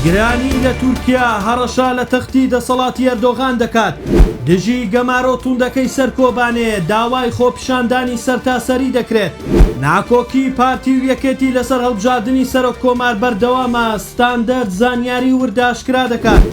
گرانی لە تورکیا هەڕەشا لە تەختی دەسەڵاتی ئەردۆغان دەکات. دژی گەمارۆ توندەکەی سەر کۆبانێ داوای خۆپیشاندانی سەرتاسەری دەکرێت. ناکۆکی پارتی و یەکێتی لەسەر هەڵبژاردننی سەرۆک کۆمار بەردەوامە ستاندەرد زانیاری ورداشکرا دەکات.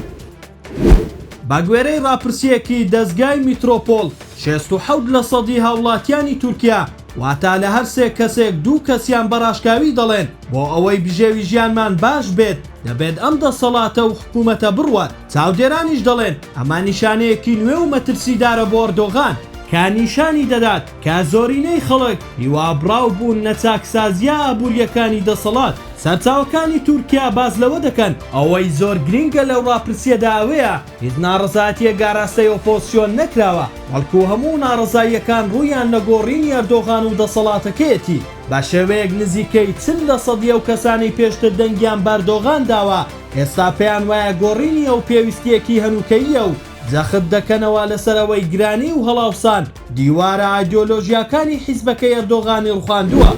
بە گوێرەی ڕاپرسیەکی دەستگای میترۆپۆل 67% هاوڵاتیانی تورکیا واتە لە هەر سێ کەسێک دوو کەسیان بەڕاشکاوی دەڵێن بۆ ئەوەی بژێوی ژیانمان باش بێت دەبێت ئەم دەسەڵاتە و حکوومەتە بڕوات. چاودێرانیش دەڵێن ئەمە نیشانەیەکی نوێ و مەترسیدارە بۆ ئەردۆغان کە نیشانی دەدات کە زۆرینەی خەڵک هیوابڕاو بوون نەچاکسازیە ئابوووریەکانی دەسەڵات. سەرچاوەکانی تورکیا باز لەوە دەکەن ئەوەی زۆر گرنگە لەو ڕاپرسیەدا ئەوەیە هیچ ناڕزایەتیە گاراستەی ئۆپۆزیسیۆن نەکراوە بەڵکو هەموو ناڕزاییەکان ڕوویان لە گۆڕینی ئەردۆغان و دەسەڵاتەکەیەتی بە شێوەیەک نزیکەی چند لە سەدیە و کەسانی پێشتر دەنگیان بەردۆغان داوە ئێستا پێیان وایە گۆڕینی ئەو پێویستیەکی هەنووکەییە و جەخت دەکەنەوە لەسەرەوەی گرانی و هەڵاوسان دیوارە ئایدۆلۆژیاکانی حیزبەکەی ئەردۆغانی ڕوخاندووە.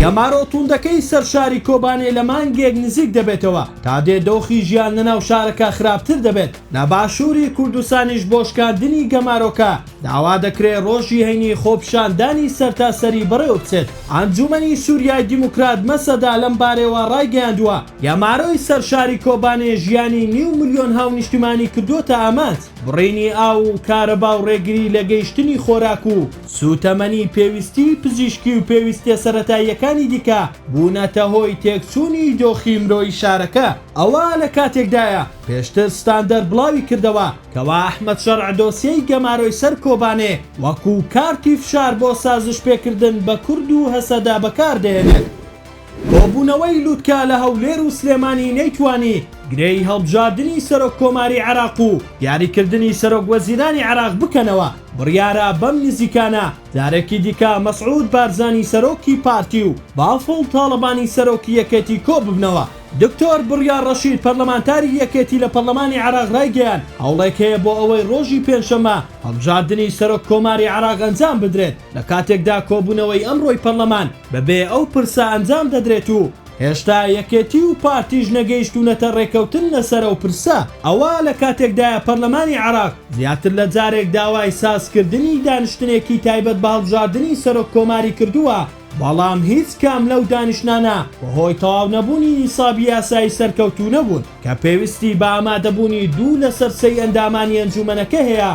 گەمارۆ توندەکەی سەر شاری کۆبانێ لە مانگێک نزیک دەبێتەوە تا دێ دۆخی ژیان لەناو شارەکە خراپتر دەبێت. لە باشووری کوردستانیش بۆ شکاندنی گەمارۆکە داوا دەکرێت ڕۆژی هەینی خۆپیشاندانی سەرتاسەری بەڕێوە بچێت. ئەنجومەنی سووریای دیموکرات مەسەدا لەم بارەوە ڕایگەیاندووە گەمارۆی سەر شاری کۆبانێ ژیانی 9 ملیۆن هاونیشتمانی کردوتە ئامانج. بڕینی ئاو و کارەبا و ڕێگری لە گەیشتنی خۆراک و سوتەمەنی پێویستی پزیشکی و پێویستیە سەرەتاییەکانی دیکە بوونەتە هۆی تێکچوونی دۆخی مرۆیی شارەکە. ئەوە لە کاتێکدایە پێشتر ستاندەرد بڵاوی کردەوە کەوا ئەحمەد شەرع دۆسیەی گەمارۆی سەر کۆبانێ وەکو کارتی فشار بۆ سازش پێکردن بە کورد و هەسەدا بەکاردێنێت. کۆبوونەوەی لووتکە لە هەولێر و سلێمانی نەیتوانی گرەی هەڵبژاردننی سەرۆک کۆماری عێراق و دیاریکردنی سەرۆک وەزیرانی عێراق بکەنەوە. بڕیارە بەم نزیکانە جارێکی دیکە مەسعود بارزانی سەرۆکی پارتی و باڵفڵ تاڵەبانی سەرۆکی یەکێتی کۆ ببنەوە. دکتۆر بڕیار ڕەشید پەرلەمانتاری یەکێتی لە پەرلەمانی عێراق ڕایگەیان هەوڵێک هەیە بۆ ئەوەی ڕۆژی پێنجشەممە هەڵبژاردننی سەرۆک کۆماری عێراق ئەنجام بدرێت لە کاتێکدا کۆبوونەوەی ئەمڕۆی پەرلەمان بەبێ ئەو پرسە ئەنجام دەدرێت و هێشتا یەکێتی و پارتیژ نەگەیشتوونەتە ڕێکەوتن لەسەر ئەو پرسە. ئەوە لە کاتێکدایە پەرلەمانی عێراق زیاتر لە جارێک داوای سازکردنی دانیشتنێکی تایبەت بە هەڵبژاردننی سەرۆک کۆماری کردووە بەڵام هیچ کام لەو دانیشتانە بەهۆی تەواو نەبوونی نیسابی یاسایی سەرکەوتوو نەبوون کە پێویستی بە ئامادەبوونی دوو لەسەر سەی ئەندامانی ئەنجومەنەکە هەیە.